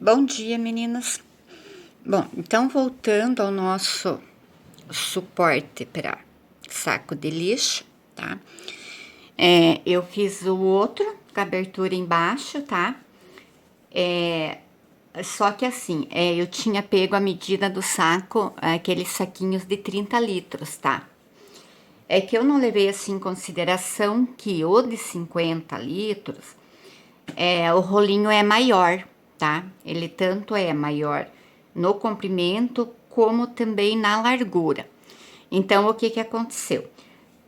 Bom dia, meninas. Bom, então voltando ao nosso suporte para saco de lixo, tá? Eu fiz o outro com a abertura embaixo, tá? Só que assim, eu tinha pego a medida do saco, aqueles saquinhos de 30 litros, tá? É que eu não levei assim em consideração que o de 50 litros, o rolinho é maior, tá? Ele tanto é maior no comprimento como também na largura. Então, o que que aconteceu?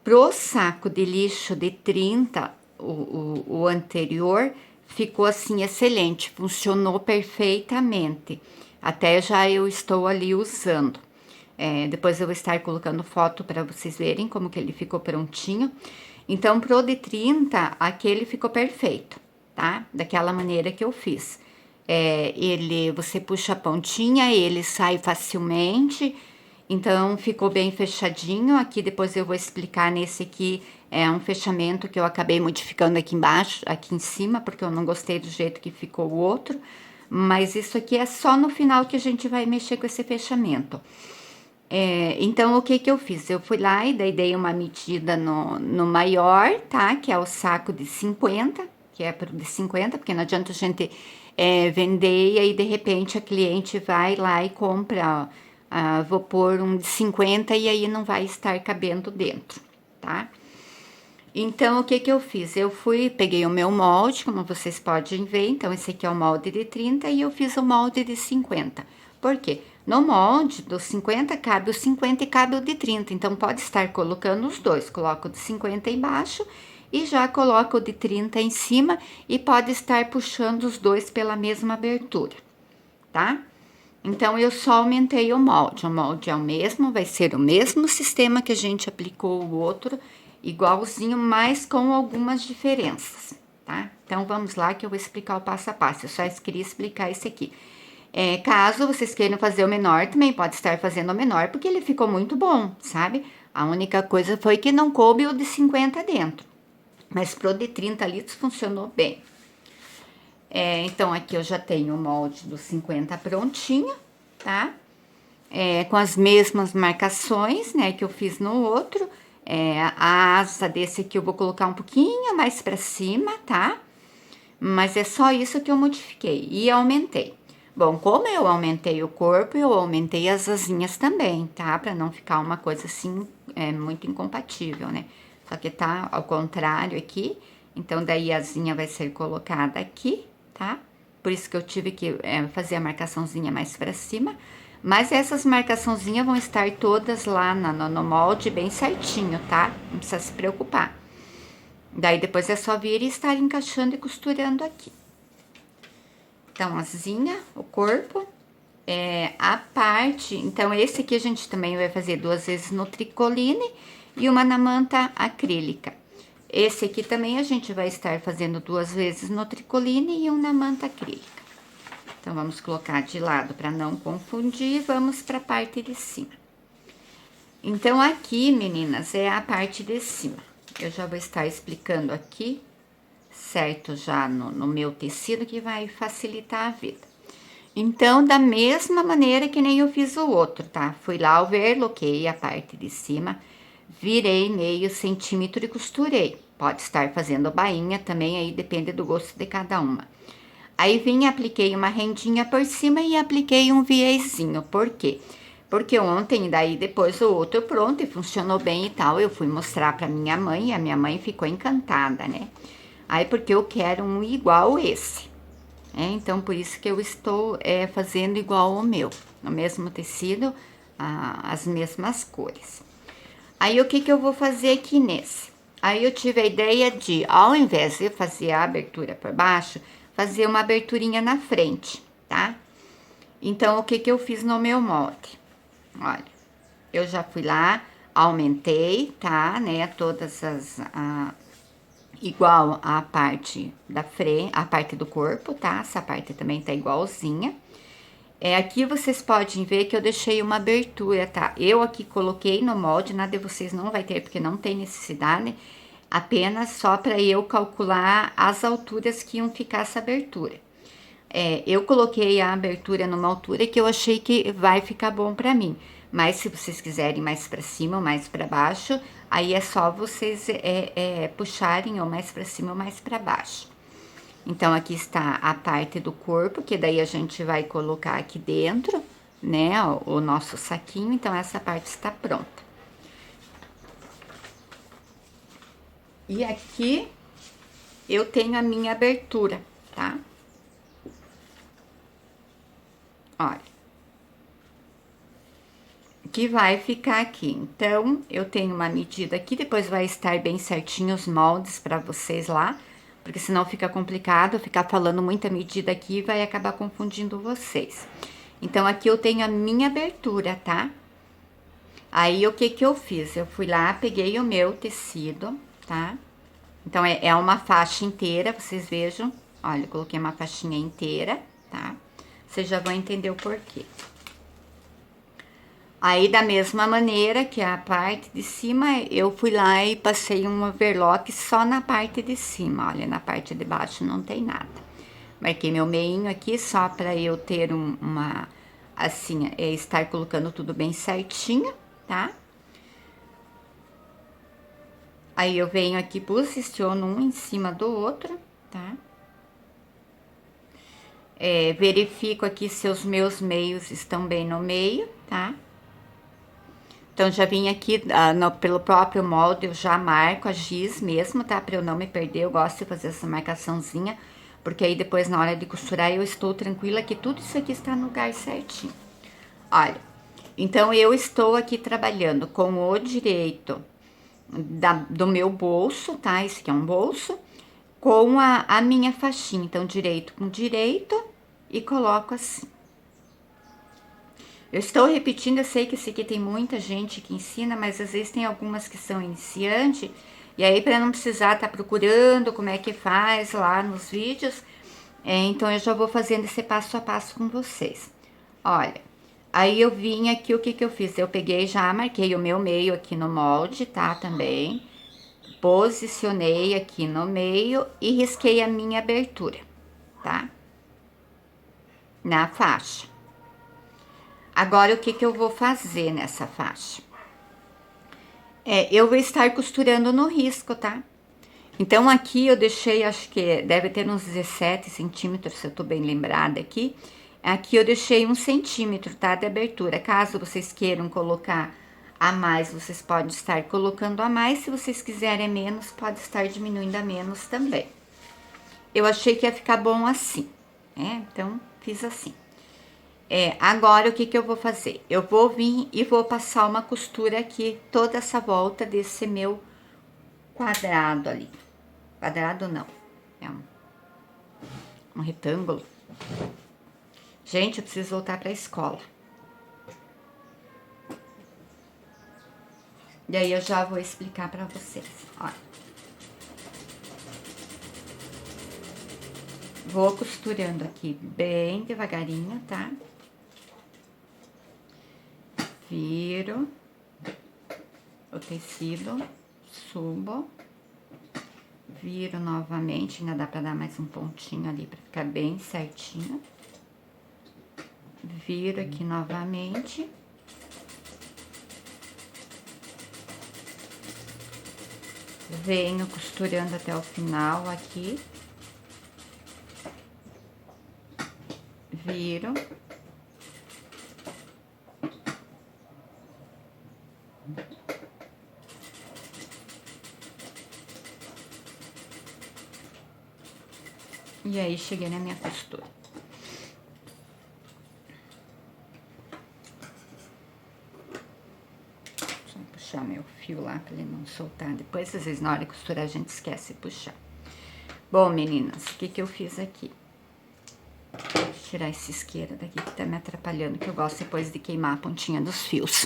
Pro saco de lixo de 30, o anterior ficou assim excelente, funcionou perfeitamente. Até já eu estou ali usando. Depois eu vou estar colocando foto para vocês verem como que ele ficou prontinho. Então, pro de 30, aquele ficou perfeito, tá? Daquela maneira que eu fiz. Você puxa a pontinha, ele sai facilmente, então ficou bem fechadinho. Aqui depois eu vou explicar nesse aqui, é um fechamento que eu acabei modificando aqui embaixo, aqui em cima, porque eu não gostei do jeito que ficou o outro. Mas isso aqui é só no final que a gente vai mexer com esse fechamento. Então, o que que eu fiz? Eu fui lá e daí dei uma medida no maior, tá? Que é o saco de 50, que é pro de 50, porque não adianta a gente vender e aí de repente a cliente vai lá e compra, ó, vou pôr um de 50 e aí não vai estar cabendo dentro, tá? Então, o que que eu fiz? Eu peguei o meu molde, como vocês podem ver. Então, esse aqui é o molde de 30 e eu fiz o molde de 50. Por quê? No molde dos 50 cabe o 50 e cabe o de 30. Então, pode estar colocando os dois. Coloco o de 50 embaixo e já coloco o de 30 em cima e pode estar puxando os dois pela mesma abertura, tá? Então, eu só aumentei o molde. O molde é o mesmo, vai ser o mesmo sistema que a gente aplicou o outro, igualzinho, mas com algumas diferenças, tá? Então, vamos lá que eu vou explicar o passo a passo. Eu só queria explicar esse aqui. Caso vocês queiram fazer o menor, também pode estar fazendo o menor, porque ele ficou muito bom, sabe? A única coisa foi que não coube o de 50 dentro. Mas pro de 30 litros funcionou bem. Então, aqui eu já tenho o molde dos 50 prontinho, tá? Com as mesmas marcações, né, que eu fiz no outro. A asa desse aqui eu vou colocar um pouquinho mais pra cima, tá? Mas é só isso que eu modifiquei e aumentei. Bom, como eu aumentei o corpo, eu aumentei as asinhas também, tá? Pra não ficar uma coisa assim, muito incompatível, né? Só que tá ao contrário aqui. Então, daí a asinha vai ser colocada aqui, tá? Por isso que eu tive que fazer a marcaçãozinha mais pra cima. Mas essas marcaçãozinhas vão estar todas lá no molde bem certinho, tá? Não precisa se preocupar. Daí depois é só vir e estar encaixando e costurando aqui. Então, asinha, o corpo, a parte... Então, esse aqui a gente também vai fazer 2 vezes no tricoline e uma na manta acrílica. Esse aqui também a gente vai estar fazendo 2 vezes no tricoline e um na manta acrílica. Então, vamos colocar de lado para não confundir, vamos para a parte de cima. Então, aqui, meninas, é a parte de cima. Eu já vou estar explicando aqui, certo, já no meu tecido, que vai facilitar a vida. Então, da mesma maneira que nem eu fiz o outro, tá? Fui lá, overloquei a parte de cima, virei meio centímetro e costurei. Pode estar fazendo bainha também, aí depende do gosto de cada uma. Aí vim, apliquei uma rendinha por cima e apliquei um viezinho. Por quê? Porque ontem, daí depois o outro pronto e funcionou bem e tal, eu fui mostrar pra minha mãe e a minha mãe ficou encantada, né? Aí porque eu quero um igual esse. Então por isso que eu estou fazendo igual o meu, no mesmo tecido, as mesmas cores. Aí o que que eu vou fazer aqui nesse? Aí eu tive a ideia de, ao invés de fazer a abertura por baixo, fazer uma aberturinha na frente, tá? Então, o que que eu fiz no meu molde? Olha, eu já fui lá, aumentei, tá, né, todas igual a parte da frente, a parte do corpo, tá? Essa parte também tá igualzinha. Aqui vocês podem ver que eu deixei uma abertura, tá? Eu aqui coloquei no molde, nada de vocês não vai ter, porque não tem necessidade, apenas só para eu calcular as alturas que iam ficar essa abertura. Eu coloquei a abertura numa altura que eu achei que vai ficar bom pra mim. Mas se vocês quiserem mais pra cima ou mais pra baixo, aí é só vocês puxarem ou mais pra cima ou mais pra baixo. Então, aqui está a parte do corpo, que daí a gente vai colocar aqui dentro, né, o nosso saquinho. Então, essa parte está pronta. E aqui eu tenho a minha abertura, tá? Olha. Que vai ficar aqui. Então, eu tenho uma medida aqui, depois vai estar bem certinho os moldes para vocês lá, porque senão fica complicado ficar falando muita medida aqui e vai acabar confundindo vocês. Então, aqui eu tenho a minha abertura, tá? Aí, o que que eu fiz? Eu fui lá, peguei o meu tecido, tá? Então, é uma faixa inteira, vocês vejam. Olha, eu coloquei uma faixinha inteira, tá? Vocês já vão entender o porquê. Aí, da mesma maneira que a parte de cima, eu fui lá e passei um overlock só na parte de cima. Olha, na parte de baixo não tem nada. Marquei meu meinho aqui só para eu ter assim, estar colocando tudo bem certinho, tá? Aí, eu venho aqui, posiciono um em cima do outro, tá? Verifico aqui se os meus meios estão bem no meio, tá? Então, já vim aqui pelo próprio molde, eu já marco a giz mesmo, tá? Pra eu não me perder, eu gosto de fazer essa marcaçãozinha, porque aí depois na hora de costurar eu estou tranquila que tudo isso aqui está no lugar certinho. Olha, então eu estou aqui trabalhando com o direito do meu bolso, tá? Esse aqui é um bolso, com a minha faixinha. Então, direito com direito e coloco assim. Eu estou repetindo, eu sei que esse aqui tem muita gente que ensina, mas às vezes tem algumas que são iniciantes, e aí para não precisar estar procurando como é que faz lá nos vídeos, então eu já vou fazendo esse passo a passo com vocês. Olha, aí eu vim aqui, o que que eu fiz? Eu peguei, já marquei o meu meio aqui no molde, tá, também. Posicionei aqui no meio e risquei a minha abertura, tá? Na faixa. Agora, o que que eu vou fazer nessa faixa? Eu vou estar costurando no risco, tá? Então, aqui eu deixei, acho que deve ter uns 17 centímetros, se eu tô bem lembrada aqui. Aqui eu deixei 1 centímetro, tá? De abertura. Caso vocês queiram colocar a mais, vocês podem estar colocando a mais. Se vocês quiserem menos, pode estar diminuindo a menos também. Eu achei que ia ficar bom assim, né? Então, fiz assim. Agora, o que que eu vou fazer? Eu vou vir e vou passar uma costura aqui, toda essa volta desse meu quadrado ali. Quadrado não, é um retângulo. Gente, eu preciso voltar pra escola. E aí, eu já vou explicar pra vocês, olha. Vou costurando aqui bem devagarinho, tá? Viro o tecido, subo, viro novamente, ainda dá pra dar mais um pontinho ali pra ficar bem certinho. Viro aqui novamente. Venho costurando até o final aqui. Viro. E aí, cheguei na minha costura. Só puxar meu fio lá pra ele não soltar. Depois, às vezes, na hora de costurar, a gente esquece de puxar. Bom, meninas, o que que eu fiz aqui? Vou tirar esse isqueiro daqui que tá me atrapalhando, que eu gosto depois de queimar a pontinha dos fios.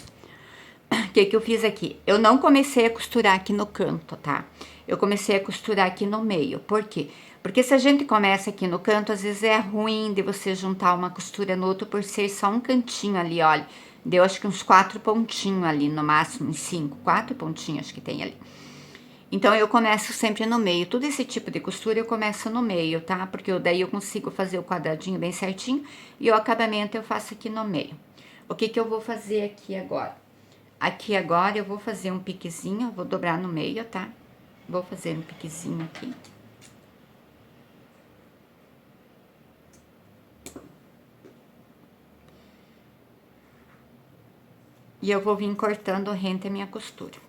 O que que eu fiz aqui? Eu não comecei a costurar aqui no canto, tá? Eu comecei a costurar aqui no meio. Por quê? Porque se a gente começa aqui no canto, às vezes é ruim de você juntar uma costura no outro por ser só um cantinho ali, olha. Deu acho que uns 4 pontinhos ali, no máximo, uns 5, 4 pontinhos acho que tem ali. Então, eu começo sempre no meio. Todo esse tipo de costura eu começo no meio, tá? Porque daí eu consigo fazer o quadradinho bem certinho e o acabamento eu faço aqui no meio. O que que eu vou fazer aqui agora? Aqui agora eu vou fazer um piquezinho, vou dobrar no meio, tá? Vou fazer um piquezinho aqui. E eu vou vir cortando rente a minha costura.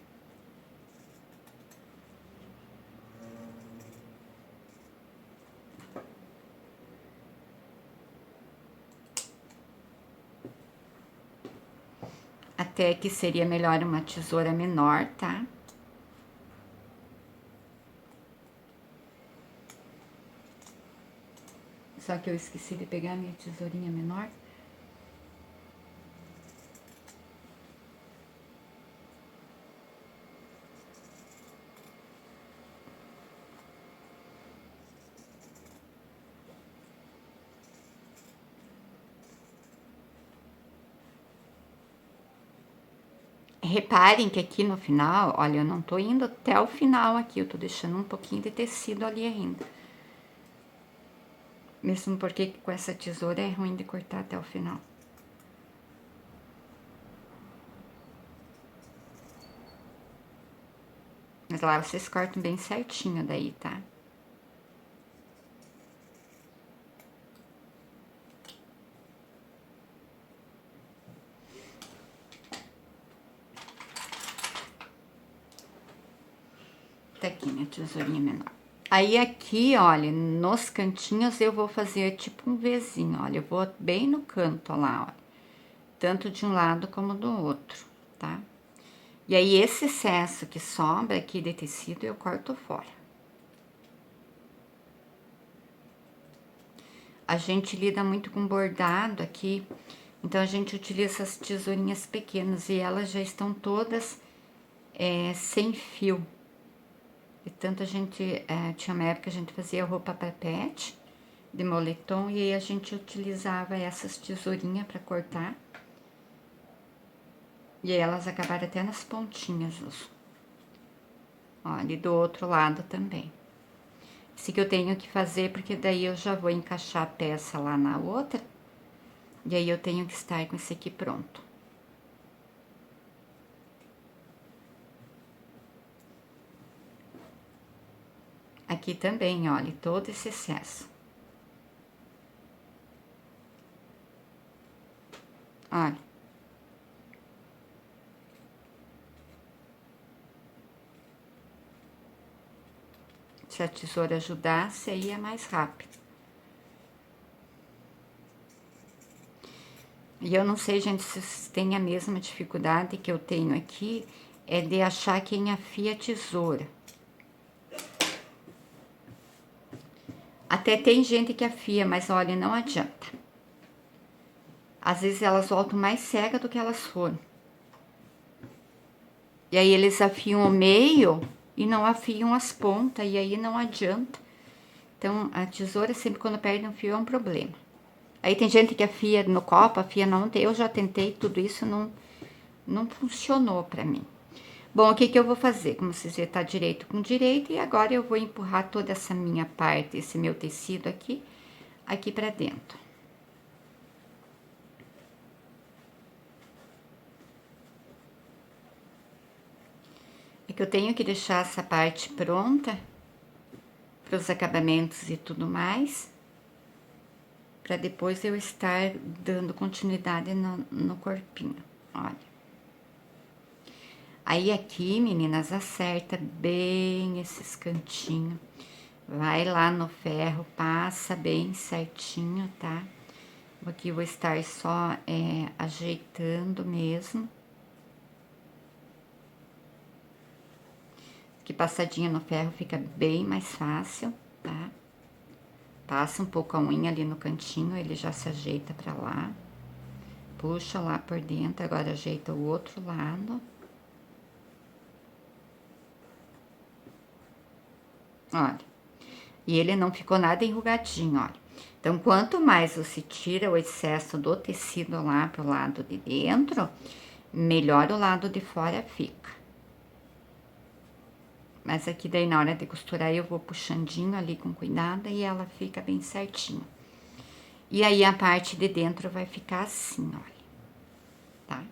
Até que seria melhor uma tesoura menor, tá? Só que eu esqueci de pegar minha tesourinha menor. Reparem que aqui no final, olha, eu não tô indo até o final aqui, eu tô deixando um pouquinho de tecido ali ainda. Mesmo porque com essa tesoura é ruim de cortar até o final. Mas lá vocês cortam bem certinho daí, tá? Tá aqui minha tesourinha menor. Aí aqui, olha, nos cantinhos eu vou fazer tipo um Vzinho, olha, eu vou bem no canto lá, ó. Tanto de um lado como do outro, tá? E aí esse excesso que sobra aqui de tecido eu corto fora. A gente lida muito com bordado aqui, então a gente utiliza essas tesourinhas pequenas e elas já estão todas sem fio. E tanto a gente, tinha uma época que a gente fazia roupa para pet, de moletom, e aí a gente utilizava essas tesourinhas para cortar. E aí elas acabaram até nas pontinhas, ó, e do outro lado também. Esse que eu tenho que fazer, porque daí eu já vou encaixar a peça lá na outra, e aí eu tenho que estar com esse aqui pronto. Aqui também, olha, todo esse excesso. Olha. Se a tesoura ajudasse, aí é mais rápido. E eu não sei, gente, se vocês têm a mesma dificuldade que eu tenho aqui, é de achar quem afia a tesoura. Até tem gente que afia, mas olha, não adianta. Às vezes elas voltam mais cegas do que elas foram. E aí eles afiam o meio e não afiam as pontas, e aí não adianta. Então, a tesoura sempre quando perde um fio é um problema. Aí tem gente que afia no copo, afia na outra. Eu já tentei tudo isso, não funcionou pra mim. Bom, o que que eu vou fazer? Como vocês verem, tá direito com direito. E agora eu vou empurrar toda essa minha parte, esse meu tecido aqui pra dentro. É que eu tenho que deixar essa parte pronta para os acabamentos e tudo mais, para depois eu estar dando continuidade no corpinho, olha. Aí aqui, meninas, acerta bem esses cantinhos, vai lá no ferro, passa bem certinho, tá? Aqui eu vou estar só ajeitando mesmo. Que passadinha no ferro fica bem mais fácil, tá? Passa um pouco a unha ali no cantinho, ele já se ajeita pra lá. Puxa lá por dentro, agora ajeita o outro lado. Olha, e ele não ficou nada enrugadinho, olha. Então, quanto mais você tira o excesso do tecido lá pro lado de dentro, melhor o lado de fora fica. Mas aqui daí na hora de costurar eu vou puxandinho ali com cuidado e ela fica bem certinho. E aí a parte de dentro vai ficar assim, olha, tá?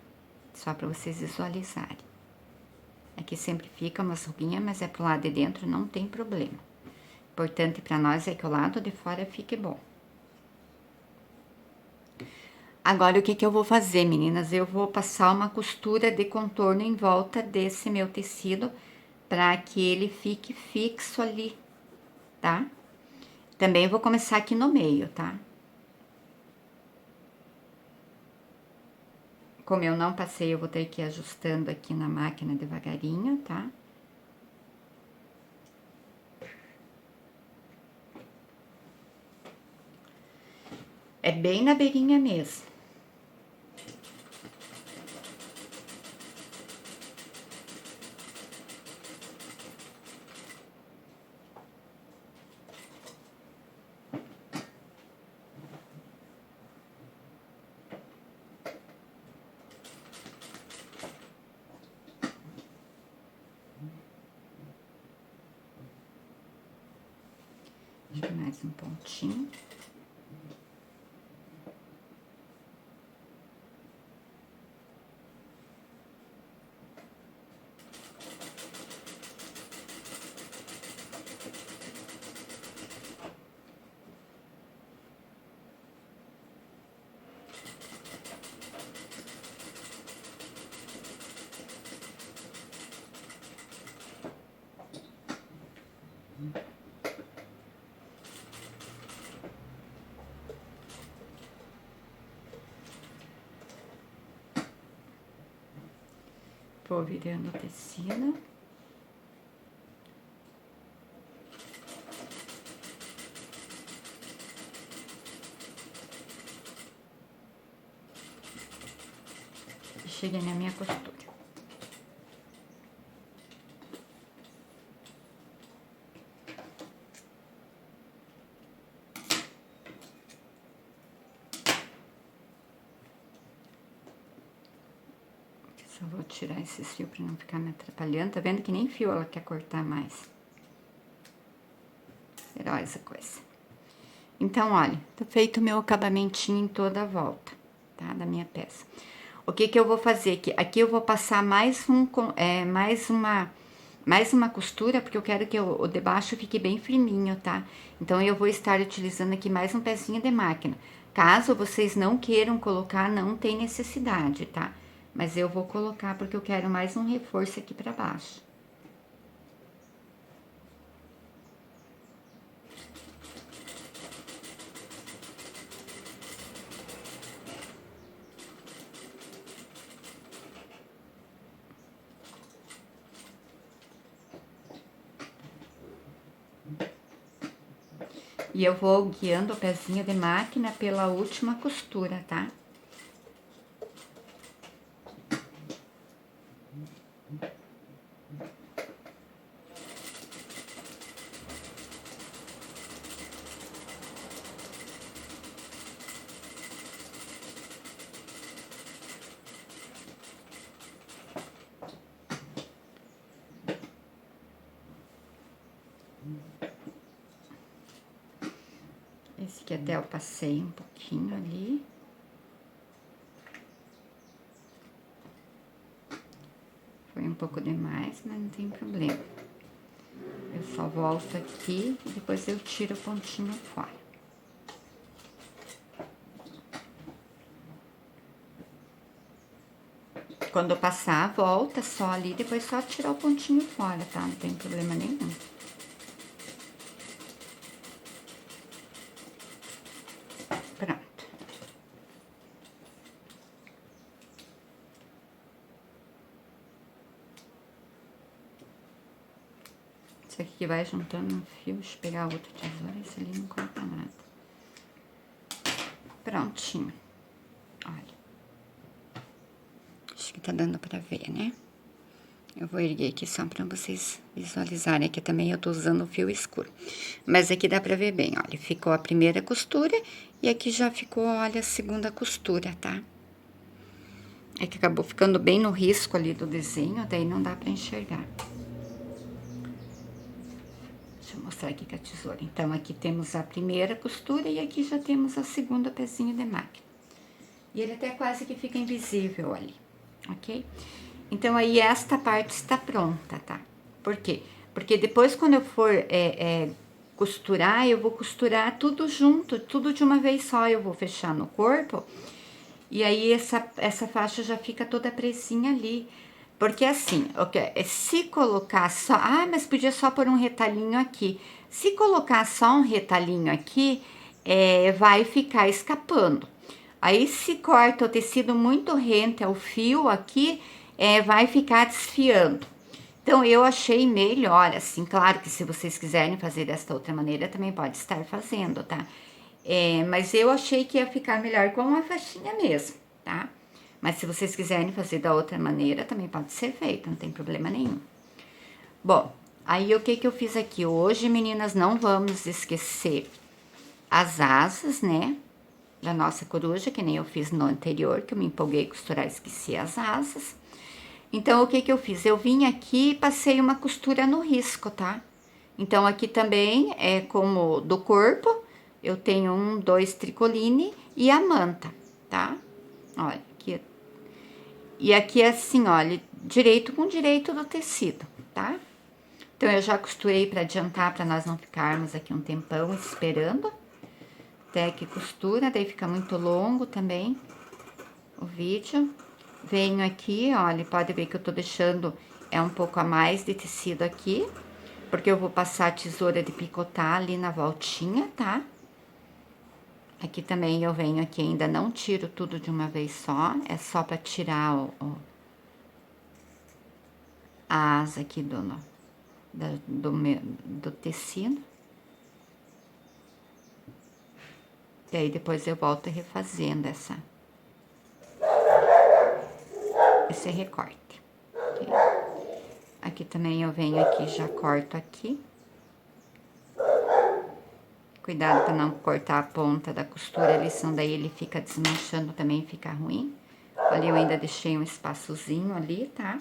Só pra vocês visualizarem. Aqui sempre fica umas ruguinhas, mas é pro lado de dentro, não tem problema. Importante pra nós é que o lado de fora fique bom. Agora, o que que eu vou fazer, meninas? Eu vou passar uma costura de contorno em volta desse meu tecido para que ele fique fixo ali, tá? Também vou começar aqui no meio, tá? Como eu não passei, eu vou ter que ir ajustando aqui na máquina devagarinho, tá? É bem na beirinha mesmo. Mais um pontinho. Vou virando o tecido. E cheguei na minha costura. Só vou tirar esse fio pra não ficar me atrapalhando. Tá vendo que nem fio ela quer cortar mais. Será essa coisa. Então, olha, tá feito o meu acabamentinho em toda a volta, tá? Da minha peça. O que que eu vou fazer aqui? Aqui eu vou passar mais uma costura, porque eu quero que o de baixo fique bem firminho, tá? Então, eu vou estar utilizando aqui mais um pezinho de máquina. Caso vocês não queiram colocar, não tem necessidade, tá? Mas eu vou colocar porque eu quero mais um reforço aqui pra baixo. E eu vou guiando o pezinho de máquina pela última costura, tá? Esse aqui até eu passei um pouquinho ali. Foi um pouco demais, mas não tem problema. Eu só volto aqui e depois eu tiro o pontinho fora. Quando eu passar a volta, só ali, depois só tirar o pontinho fora, tá? Não tem problema nenhum. Pronto. Isso aqui que vai juntando no fio, deixa eu pegar outro tesouro, esse ali não corta nada. Prontinho. Olha. Acho que tá dando pra ver, né? Eu vou erguer aqui só pra vocês visualizarem. Aqui também eu tô usando o fio escuro. Mas aqui dá pra ver bem, olha. Ficou a primeira costura e aqui já ficou, olha, a segunda costura, tá? É que acabou ficando bem no risco ali do desenho, daí não dá pra enxergar. Deixa eu mostrar aqui com a tesoura. Então, aqui temos a primeira costura e aqui já temos a segunda pezinho de máquina. E ele até quase que fica invisível ali, ok? Então, aí esta parte está pronta, tá? Por quê? Porque depois, quando eu for costurar, eu vou costurar tudo junto, tudo de uma vez só. Eu vou fechar no corpo e aí essa faixa já fica toda presinha ali. Porque assim, se colocar só... Ah, mas podia só pôr um retalhinho aqui. Se colocar só um retalhinho aqui, vai ficar escapando. Aí, se corta o tecido muito rente ao fio aqui, vai ficar desfiando. Então, eu achei melhor, assim, claro que se vocês quiserem fazer desta outra maneira, também pode estar fazendo, tá? Mas eu achei que ia ficar melhor com uma faixinha mesmo, tá? Mas se vocês quiserem fazer da outra maneira, também pode ser feito, não tem problema nenhum. Bom, aí o que eu fiz aqui? Hoje, meninas, não vamos esquecer as asas, né? Da nossa coruja, que nem eu fiz no anterior, que eu me empolguei a costurar, esqueci as asas. Então, o que eu fiz? Eu vim aqui e passei uma costura no risco, tá? Então, aqui também é como do corpo, eu tenho 2 tricoline e a manta, tá? Olha, aqui. E aqui é assim, olha, direito com direito do tecido, tá? Então, eu já costurei para adiantar, para nós não ficarmos aqui um tempão esperando. Até que costura, daí fica muito longo também o vídeo. Venho aqui, olha, pode ver que eu tô deixando um pouco a mais de tecido aqui, porque eu vou passar a tesoura de picotar ali na voltinha, tá? Aqui também eu venho aqui, ainda não tiro tudo de uma vez só, é só pra tirar a asa aqui do tecido. E aí depois eu volto refazendo esse recorte. Okay? Aqui também eu venho aqui, já corto aqui. Cuidado para não cortar a ponta da costura ali, senão daí ele fica desmanchando também, fica ruim. Ali eu ainda deixei um espaçozinho ali, tá?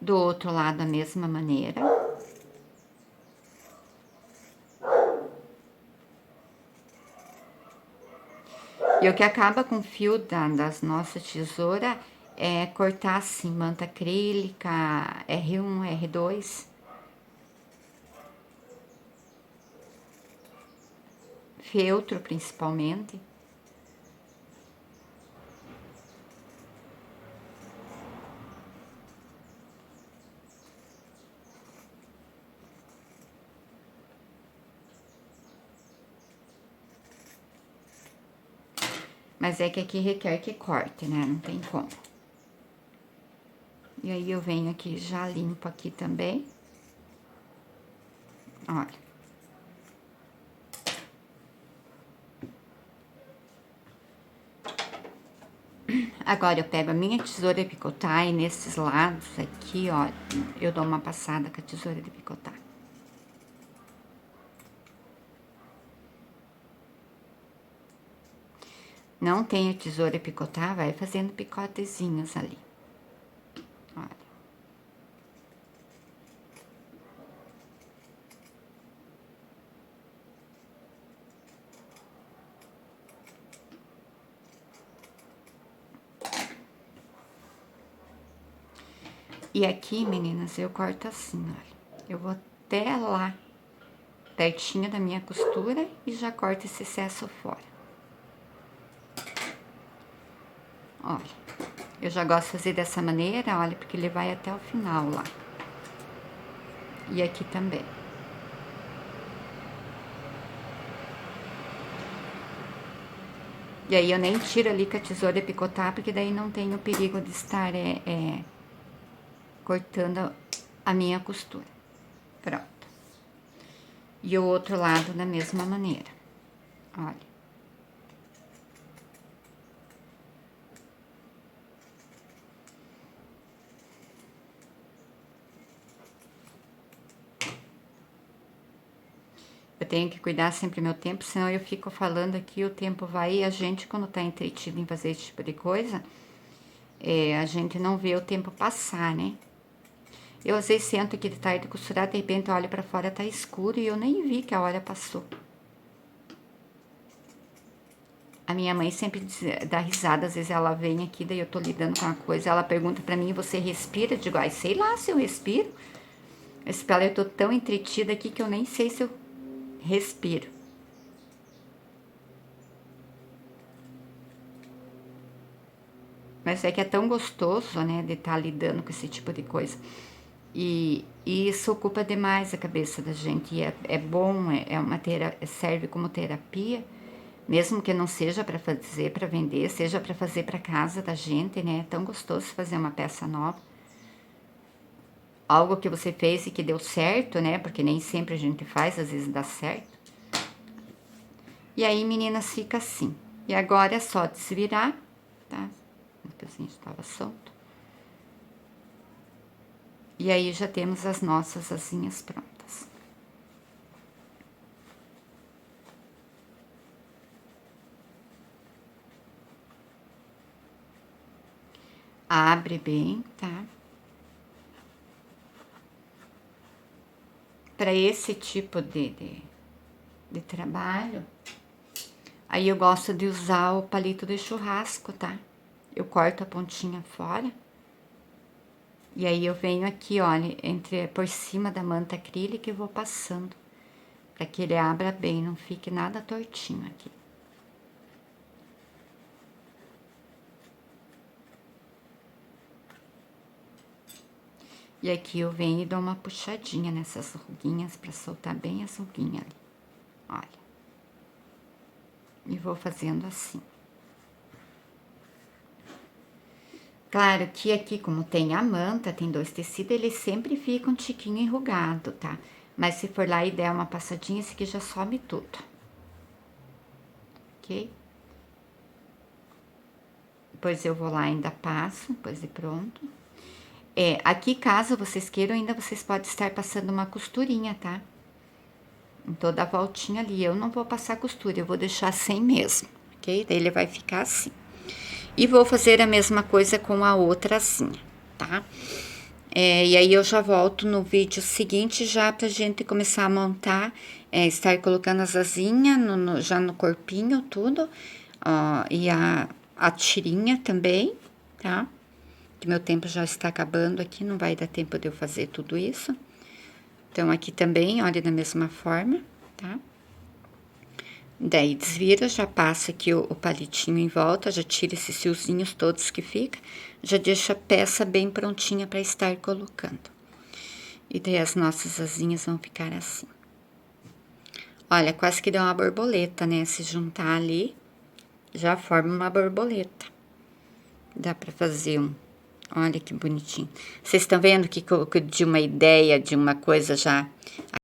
Do outro lado, a mesma maneira. E o que acaba com o fio das nossas tesouras é cortar assim, manta acrílica, R1, R2. Feltro, principalmente. Mas é que aqui requer que corte, né? Não tem como. E aí, eu venho aqui, já limpo aqui também. Olha. Agora, eu pego a minha tesoura de picotar e nesses lados aqui, ó, eu dou uma passada com a tesoura de picotar. Não tem a tesoura de picotar, vai fazendo picotezinhos ali. Olha. E aqui, meninas, eu corto assim, olha. Eu vou até lá, pertinho da minha costura e já corto esse excesso fora. Olha, eu já gosto de fazer dessa maneira, olha, porque ele vai até o final lá. E aqui também. E aí, eu nem tiro ali com a tesoura de picotar, porque daí não tem o perigo de estar cortando a minha costura. Pronto. E o outro lado da mesma maneira. Olha. Eu tenho que cuidar sempre do meu tempo, senão eu fico falando aqui, o tempo vai e a gente, quando tá entretido em fazer esse tipo de coisa, a gente não vê o tempo passar, né? Eu às vezes sento aqui de tarde costurar, de repente eu olho pra fora, tá escuro e eu nem vi que a hora passou. A minha mãe sempre dá risada, às vezes ela vem aqui, daí eu tô lidando com uma coisa, ela pergunta pra mim, você respira? Eu digo, ai, sei lá se eu respiro. Eu tô tão entretida aqui que eu nem sei se eu respiro. Mas é que é tão gostoso, né, de estar lidando com esse tipo de coisa. E isso ocupa demais a cabeça da gente. E é bom, serve como terapia, mesmo que não seja para fazer, para vender, seja para fazer para casa da gente, né? É tão gostoso fazer uma peça nova. Algo que você fez e que deu certo, né? Porque nem sempre a gente faz, às vezes dá certo. E aí, meninas, fica assim. E agora é só desvirar, tá? O pezinho estava solto. E aí já temos as nossas asinhas prontas. Abre bem, tá? Para esse tipo de trabalho, aí eu gosto de usar o palito de churrasco, tá? Eu corto a pontinha fora. E aí eu venho aqui, olha, por cima da manta acrílica e vou passando. Para que ele abra bem, não fique nada tortinho aqui. E aqui eu venho e dou uma puxadinha nessas ruguinhas para soltar bem as ruguinhas ali. Olha. E vou fazendo assim. Claro que aqui, como tem a manta, tem 2 tecidos, ele sempre fica um tiquinho enrugado, tá? Mas se for lá e der uma passadinha, esse aqui já some tudo. Ok? Depois eu vou lá e ainda passo, depois de pronto. Aqui, caso vocês queiram, ainda vocês podem estar passando uma costurinha, tá? Em toda a voltinha ali. Eu não vou passar costura, eu vou deixar sem mesmo, ok? Daí ele vai ficar assim. E vou fazer a mesma coisa com a outra asinha, tá? E aí eu já volto no vídeo seguinte já pra gente começar a montar, estar colocando as asinhas já no corpinho, tudo. Ó, e a tirinha também, tá? Que meu tempo já está acabando aqui, não vai dar tempo de eu fazer tudo isso. Então, aqui também, olha, da mesma forma, tá? Daí, desvira, já passa aqui o palitinho em volta, já tira esses fiozinhos todos que fica, já deixa a peça bem prontinha para estar colocando. E daí, as nossas asinhas vão ficar assim. Olha, quase que deu uma borboleta, né? Se juntar ali, já forma uma borboleta. Dá para fazer um... Olha que bonitinho. Vocês estão vendo que de uma ideia, de uma coisa já